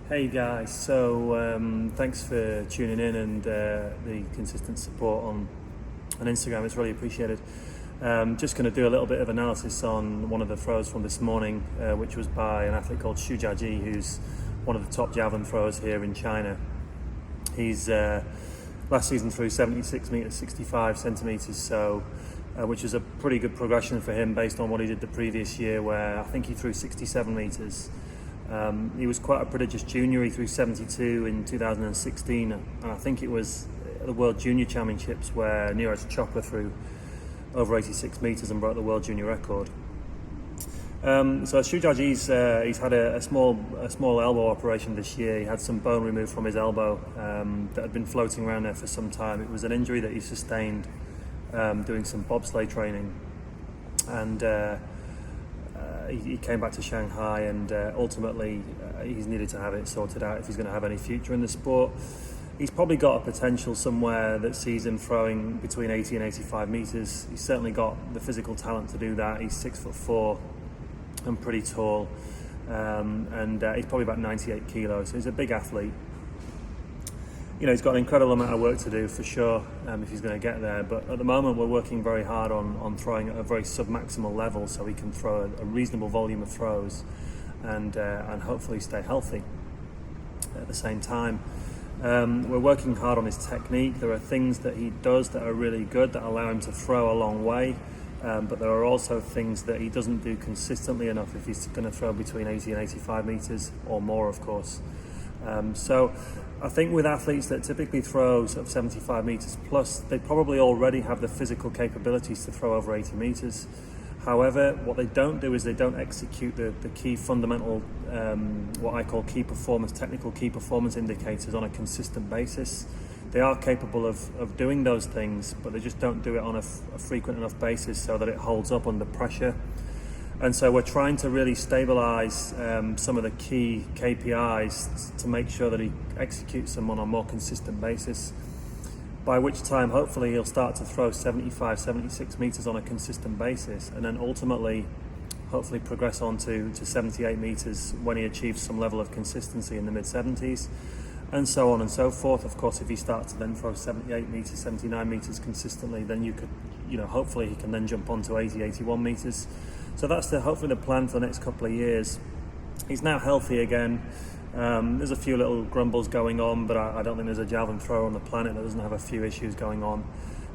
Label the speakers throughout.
Speaker 1: Hey guys, so thanks for tuning in and the consistent support on Instagram. It's really appreciated. Just going to do a little bit of analysis on one of the throws from this morning, which was by an athlete called Jiajie, who's one of the top javelin throwers here in China. He's last season threw 76 meters 65 centimeters, so which is a pretty good progression for him based on what he did the previous year, where I think he threw 67 meters. He was quite a prodigious junior. He threw 72 in 2016, and I think it was the World Junior Championships where Neeraj Chopra threw over 86 meters and broke the World Junior record. So Jiajie's he's had a small elbow operation this year. He had some bone removed from his elbow that had been floating around there for some time. It was an injury that he sustained doing some bobsleigh training, and he came back to Shanghai, and ultimately he's needed to have it sorted out if he's going to have any future in the sport. He's probably got a potential somewhere that sees him throwing between 80 and 85 meters. He's certainly got the physical talent to do that. He's 6'4" and pretty tall, and he's probably about 98 kilos. So he's a big athlete. You know, he's got an incredible amount of work to do for sure if he's going to get there. But at the moment, we're working very hard on throwing at a very sub-maximal level, so he can throw a reasonable volume of throws and hopefully stay healthy. At the same time, we're working hard on his technique. There are things that he does that are really good that allow him to throw a long way, but there are also things that he doesn't do consistently enough if he's going to throw between 80 and 85 meters or more, of course. So I think with athletes that typically throw sort of 75 meters plus, they probably already have the physical capabilities to throw over 80 meters. However, what they don't do is they don't execute the key fundamental, what I call technical key performance indicators on a consistent basis. They are capable of doing those things, but they just don't do it on a frequent enough basis so that it holds up under pressure. And so we're trying to really stabilize some of the key KPIs to make sure that he executes them on a more consistent basis, by which time hopefully he'll start to throw 75, 76 meters on a consistent basis, and then ultimately hopefully progress on to 78 meters when he achieves some level of consistency in the mid-70s, and so on and so forth. Of course, if he starts to then throw 78 meters, 79 meters consistently, then hopefully he can then jump on to 80, 81 meters. So that's hopefully the plan for the next couple of years. He's now healthy again. There's a few little grumbles going on, but I don't think there's a javelin thrower on the planet that doesn't have a few issues going on.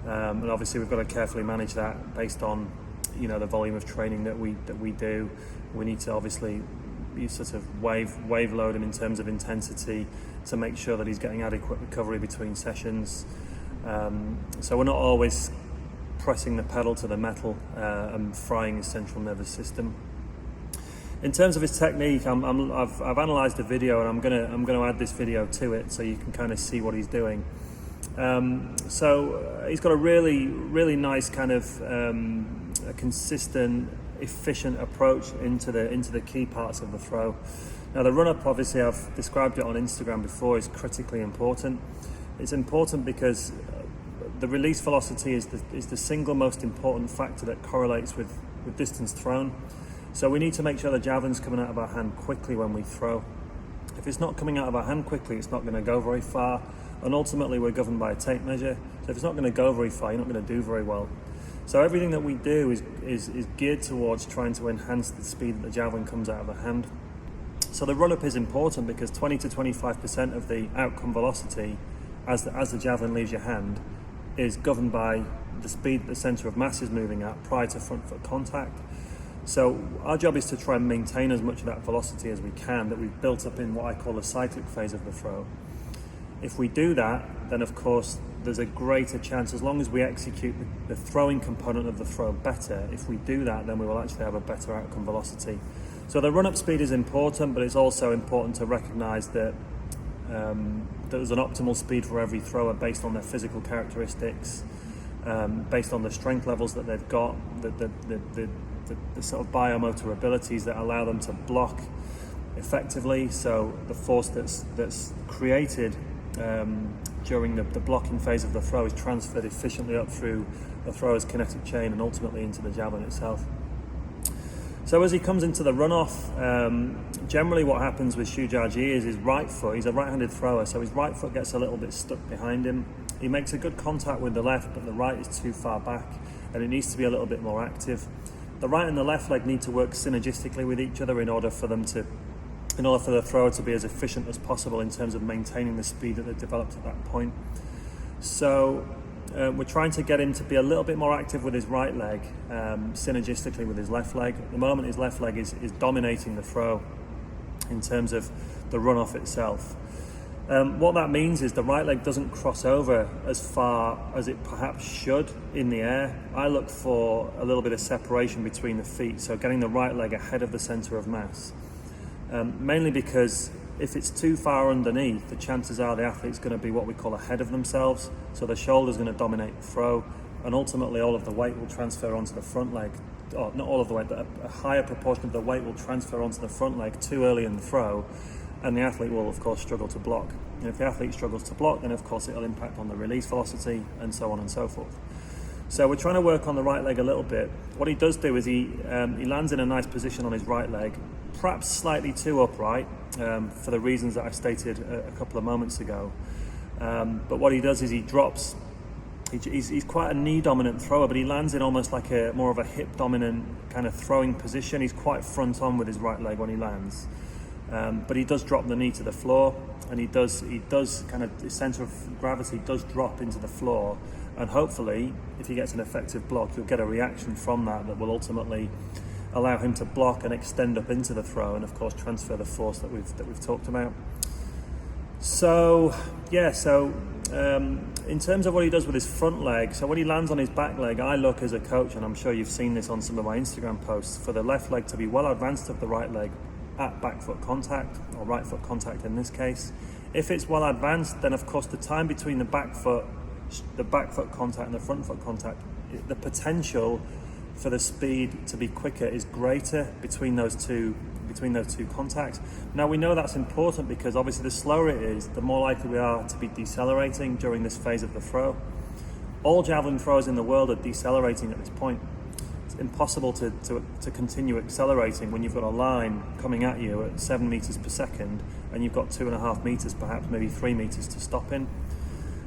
Speaker 1: And obviously we've got to carefully manage that based on the volume of training that we do. We need to obviously sort of wave load him in terms of intensity to make sure that he's getting adequate recovery between sessions. So we're not always pressing the pedal to the metal and frying his central nervous system. In terms of his technique, I've analysed the video, and I'm gonna add this video to it so you can kind of see what he's doing. So he's got a really nice kind of a consistent, efficient approach into the key parts of the throw. Now the run-up, obviously I've described it on Instagram before, is critically important. It's important because the release velocity is the single most important factor that correlates with distance thrown. So we need to make sure the javelin's coming out of our hand quickly when we throw. If it's not coming out of our hand quickly, it's not going to go very far, and ultimately we're governed by a tape measure. So if it's not going to go very far, you're not going to do very well. So everything that we do is geared towards trying to enhance the speed that the javelin comes out of the hand. So the run-up is important because 20 to 25% of the outcome velocity as the javelin leaves your hand is governed by the speed that the centre of mass is moving at prior to front foot contact. So our job is to try and maintain as much of that velocity as we can that we've built up in what I call the cyclic phase of the throw. If we do that, then of course there's a greater chance, as long as we execute the throwing component of the throw better, if we do that, then we will actually have a better outcome velocity. So the run-up speed is important, but it's also important to recognise that there's an optimal speed for every thrower based on their physical characteristics, based on the strength levels that they've got, the sort of biomotor abilities that allow them to block effectively. So the force that's created during the blocking phase of the throw is transferred efficiently up through the thrower's kinetic chain and ultimately into the javelin itself. So as he comes into the runoff, generally what happens with Jiajie is his right foot, he's a right-handed thrower, so his right foot gets a little bit stuck behind him. He makes a good contact with the left, but the right is too far back and it needs to be a little bit more active. The right and the left leg need to work synergistically with each other in order for the thrower to be as efficient as possible in terms of maintaining the speed that they've developed at that point. So we're trying to get him to be a little bit more active with his right leg, synergistically with his left leg. At the moment his left leg is dominating the throw in terms of the runoff itself. What that means is the right leg doesn't cross over as far as it perhaps should in the air. I look for a little bit of separation between the feet, so getting the right leg ahead of the centre of mass. Mainly because if it's too far underneath, the chances are the athlete's going to be what we call ahead of themselves, so the shoulder's going to dominate the throw, and ultimately all of the weight will transfer onto the front leg. Or not all of the weight, but a higher proportion of the weight will transfer onto the front leg too early in the throw, and the athlete will of course struggle to block. And if the athlete struggles to block, then of course it'll impact on the release velocity and so on and so forth. So we're trying to work on the right leg a little bit. What he does do is he lands in a nice position on his right leg, perhaps slightly too upright for the reasons that I stated a couple of moments ago. But what he does is he drops. He's quite a knee dominant thrower, but he lands in almost like more of a hip dominant kind of throwing position. He's quite front on with his right leg when he lands. But he does drop the knee to the floor, and he does kind of, the centre of gravity does drop into the floor, and hopefully if he gets an effective block you'll get a reaction from that will ultimately allow him to block and extend up into the throw, and of course transfer the force that we've talked about. So in terms of what he does with his front leg, so when he lands on his back leg, I look as a coach, and I'm sure you've seen this on some of my Instagram posts, for the left leg to be well advanced of the right leg at back foot contact, or right foot contact in this case. If it's well advanced, then of course the time between the back foot contact and the front foot contact, the potential for the speed to be quicker is greater between those two contacts. Now we know that's important because obviously the slower it is, the more likely we are to be decelerating during this phase of the throw. All javelin throwers in the world are decelerating at this point. It's impossible to continue accelerating when you've got a line coming at you at 7 meters per second and you've got 2.5 meters, perhaps maybe 3 meters to stop in.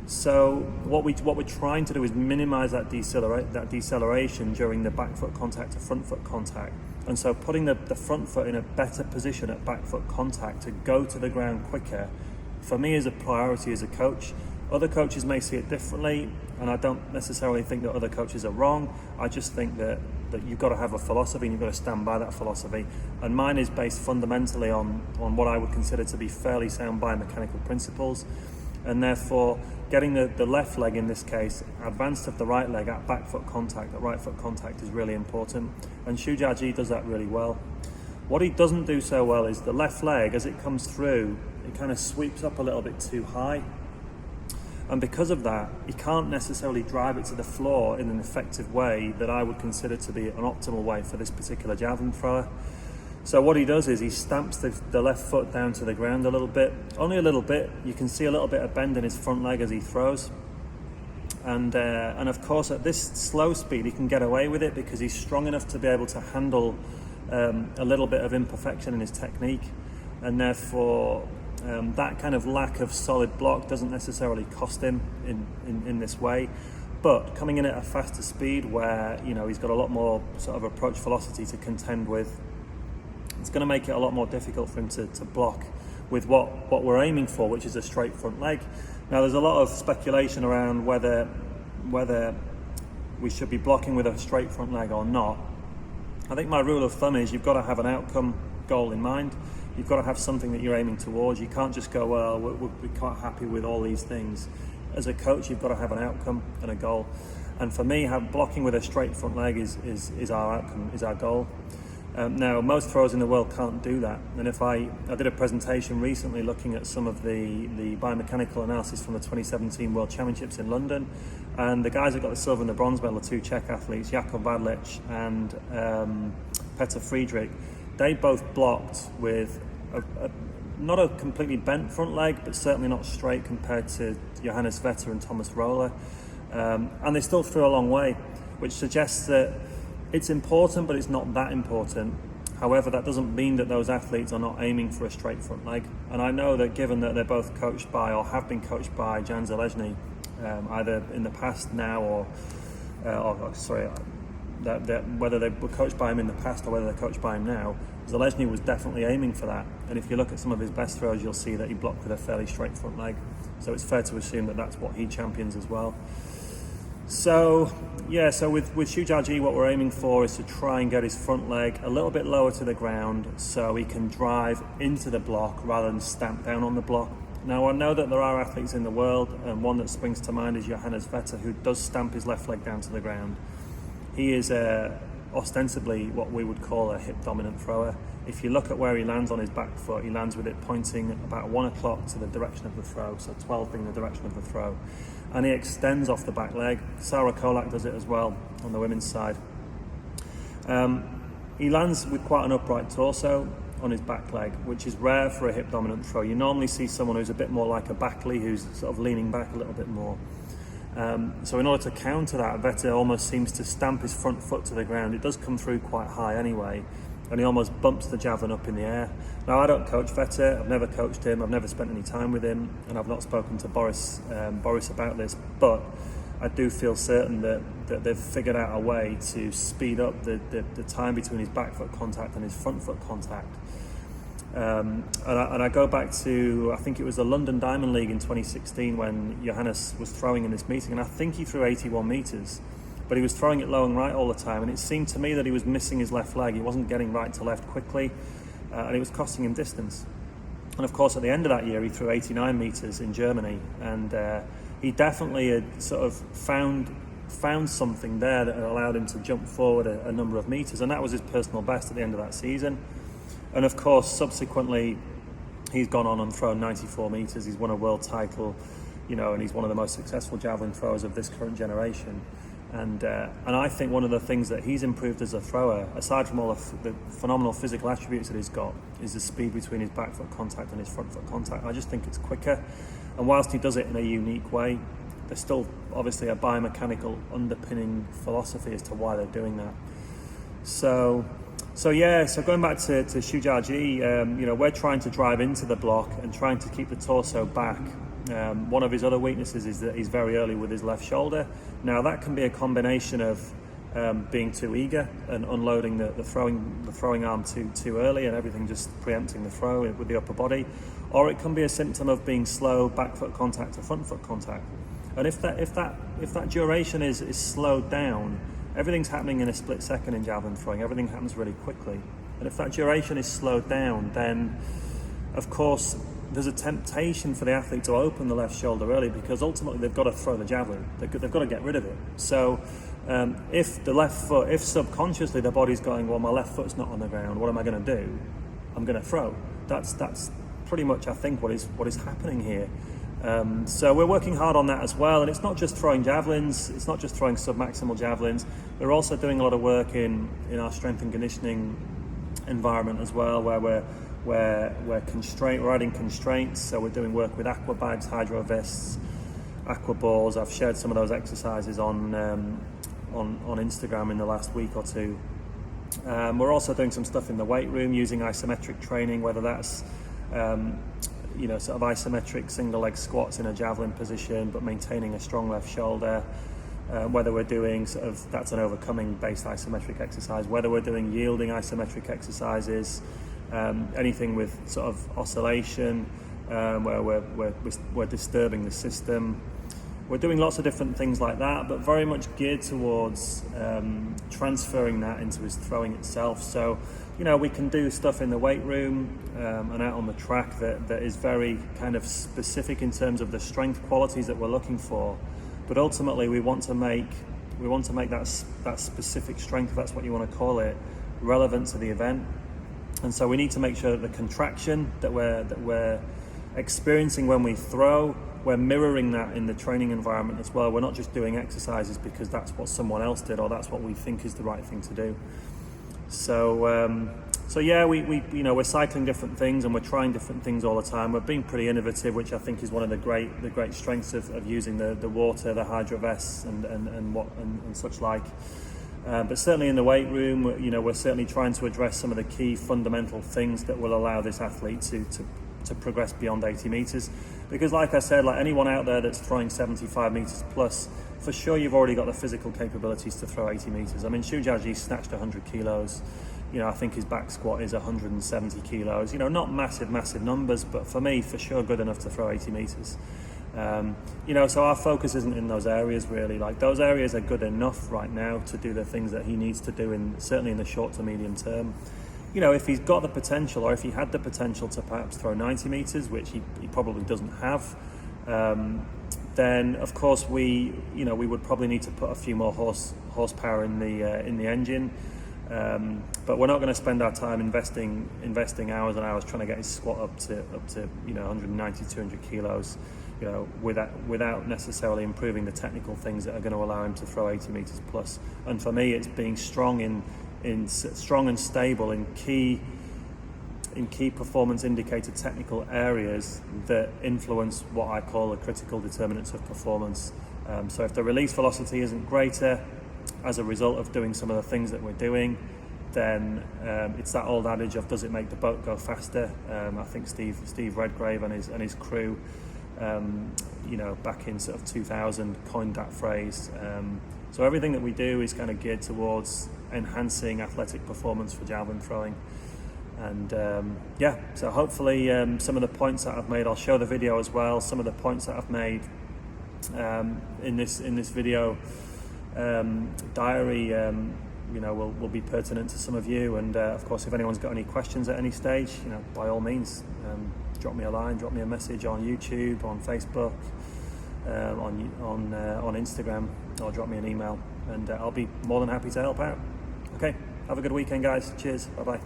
Speaker 1: So what we're trying to do is minimize that deceleration during the back foot contact to front foot contact. And so putting the front foot in a better position at back foot contact to go to the ground quicker, for me, is a priority as a coach. Other coaches may see it differently, and I don't necessarily think that other coaches are wrong. I just think that you've got to have a philosophy and you've got to stand by that philosophy. And mine is based fundamentally on what I would consider to be fairly sound biomechanical principles. And therefore, getting the left leg in this case advanced of the right leg at back foot contact, at right foot contact, is really important. And Jiajie does that really well. What he doesn't do so well is the left leg, as it comes through, it kind of sweeps up a little bit too high. And because of that, he can't necessarily drive it to the floor in an effective way that I would consider to be an optimal way for this particular javelin thrower. So what he does is he stamps the left foot down to the ground a little bit, only a little bit. You can see a little bit of bend in his front leg as he throws. And of course at this slow speed he can get away with it because he's strong enough to be able to handle a little bit of imperfection in his technique, and therefore that kind of lack of solid block doesn't necessarily cost him in this way. But coming in at a faster speed where he's got a lot more sort of approach velocity to contend with, it's going to make it a lot more difficult for him to block with what we're aiming for, which is a straight front leg. Now there's a lot of speculation around whether we should be blocking with a straight front leg or not. I think my rule of thumb is you've got to have an outcome goal in mind. You've got to have something that you're aiming towards. You can't just go, well, we're quite happy with all these things. As a coach, you've got to have an outcome and a goal. And for me, blocking with a straight front leg is our outcome, is our goal. Now, most throwers in the world can't do that. And if I did a presentation recently looking at some of the biomechanical analysis from the 2017 World Championships in London, and the guys that got the silver and the bronze medal, the two Czech athletes, Jakub Vadlic and Petr Friedrich, they both blocked with not a completely bent front leg, but certainly not straight compared to Johannes Vetter and Thomas Roller. And they still threw a long way, which suggests that It's important, but it's not that important. However, that doesn't mean that those athletes are not aiming for a straight front leg. And I know that given that they're both coached by, or have been coached by, Jan Zelezny, either in the past now whether they were coached by him in the past or whether they're coached by him now, Zelezny was definitely aiming for that. And if you look at some of his best throws, you'll see that he blocked with a fairly straight front leg. So it's fair to assume that that's what he champions as well. So with Jiajie, what we're aiming for is to try and get his front leg a little bit lower to the ground so he can drive into the block rather than stamp down on the block. Now, I know that there are athletes in the world, and one that springs to mind is Johannes Vetter, who does stamp his left leg down to the ground. He is ostensibly what we would call a hip dominant thrower. If you look at where he lands on his back foot, he lands with it pointing about 1 o'clock to the direction of the throw, so 12 being the direction of the throw. And he extends off the back leg. Sarah Kolak does it as well on the women's side. He lands with quite an upright torso on his back leg, which is rare for a hip dominant throw. You normally see someone who's a bit more like a Backley, who's sort of leaning back a little bit more. So in order to counter that, Vetter almost seems to stamp his front foot to the ground. It does come through quite high anyway, and he almost bumps the javelin up in the air. Now, I don't coach Vetter, I've never coached him, I've never spent any time with him, and I've not spoken to Boris about this, but I do feel certain that they've figured out a way to speed up the time between his back foot contact and his front foot contact. And I go back to, I think it was the London Diamond League in 2016 when Johannes was throwing in this meeting, and I think he threw 81 metres, but he was throwing it low and right all the time, and it seemed to me that he was missing his left leg. He wasn't getting right to left quickly, and it was costing him distance. And of course, at the end of that year, he threw 89 metres in Germany, and he definitely had sort of found something there that allowed him to jump forward a number of metres, and that was his personal best at the end of that season. And of course, subsequently, he's gone on and thrown 94 metres. He's won a world title, and he's one of the most successful javelin throwers of this current generation. And I think one of the things that he's improved as a thrower, aside from all of the phenomenal physical attributes that he's got, is the speed between his back foot contact and his front foot contact. I just think it's quicker. And whilst he does it in a unique way, there's still obviously a biomechanical underpinning philosophy as to why they're doing that. So going back to Jiajie, we're trying to drive into the block and trying to keep the torso back. One of his other weaknesses is that he's very early with his left shoulder. Now, that can be a combination of being too eager and unloading the throwing arm too early and everything just preempting the throw with the upper body, or it can be a symptom of being slow back foot contact to front foot contact. And if that duration is slowed down, everything's happening in a split second in javelin throwing. Everything happens really quickly. And if that duration is slowed down, then, of course, there's a temptation for the athlete to open the left shoulder early because ultimately they've got to throw the javelin. They've got to get rid of it. So if the left foot, if subconsciously their body's going, well, my left foot's not on the ground, what am I going to do? I'm going to throw. That's pretty much, I think, what is happening here. So we're working hard on that as well, and it's not just throwing javelins, it's not just throwing submaximal javelins. We're also doing a lot of work in our strength and conditioning environment as well, where we're adding constraints. So we're doing work with aqua bags, hydro vests, aqua balls. I've shared some of those exercises on Instagram in the last week or two. We're also doing some stuff in the weight room using isometric training, whether that's sort of isometric single leg squats in a javelin position, but maintaining a strong left shoulder. Whether we're doing that's an overcoming based isometric exercise, whether we're doing yielding isometric exercises, anything with sort of oscillation, where we're disturbing the system. We're doing lots of different things like that, but very much geared towards transferring that into his throwing itself. So, we can do stuff in the weight room and out on the track that is very kind of specific in terms of the strength qualities that we're looking for. But ultimately, we want to make that specific strength, if that's what you want to call it, relevant to the event. And so we need to make sure that the contraction that we're experiencing when we throw, we're mirroring that in the training environment as well. We're not just doing exercises because that's what someone else did or that's what we think is the right thing to do. We're cycling different things and we're trying different things all the time. We're being pretty innovative, which I think is one of the great strengths of using the water, the hydro vests and such like. But certainly in the weight room, we're certainly trying to address some of the key fundamental things that will allow this athlete to progress beyond 80 meters. Because like I said, like anyone out there that's throwing 75 meters plus, for sure you've already got the physical capabilities to throw 80 meters. I mean, Jiajie snatched 100 kilos. I think his back squat is 170 kilos. Not massive numbers, but for me, for sure, good enough to throw 80 meters. So our focus isn't in those areas really. Like those areas are good enough right now to do the things that he needs to do certainly in the short to medium term. If he's got the potential, or if he had the potential to perhaps throw 90 meters, which he probably doesn't have, then of course we would probably need to put a few more horsepower in the engine. But we're not going to spend our time investing hours and hours trying to get his squat up to 190, 200 kilos, without necessarily improving the technical things that are going to allow him to throw 80 meters plus. And for me, it's being strong strong and stable in key performance indicator technical areas that influence what I call the critical determinants of performance. So if the release velocity isn't greater as a result of doing some of the things that we're doing, then it's that old adage of does it make the boat go faster? I think Steve Redgrave and his crew, back in sort of 2000 coined that phrase. So everything that we do is kind of geared towards enhancing athletic performance for javelin throwing. And so hopefully some of the points that I've made, I'll show the video as well, some of the points that I've made in this video diary will be pertinent to some of you. And of course, if anyone's got any questions at any stage, by all means, drop me a line, drop me a message on YouTube, on Facebook, on Instagram, or drop me an email, and I'll be more than happy to help out. Okay, have a good weekend, guys. Cheers. Bye bye.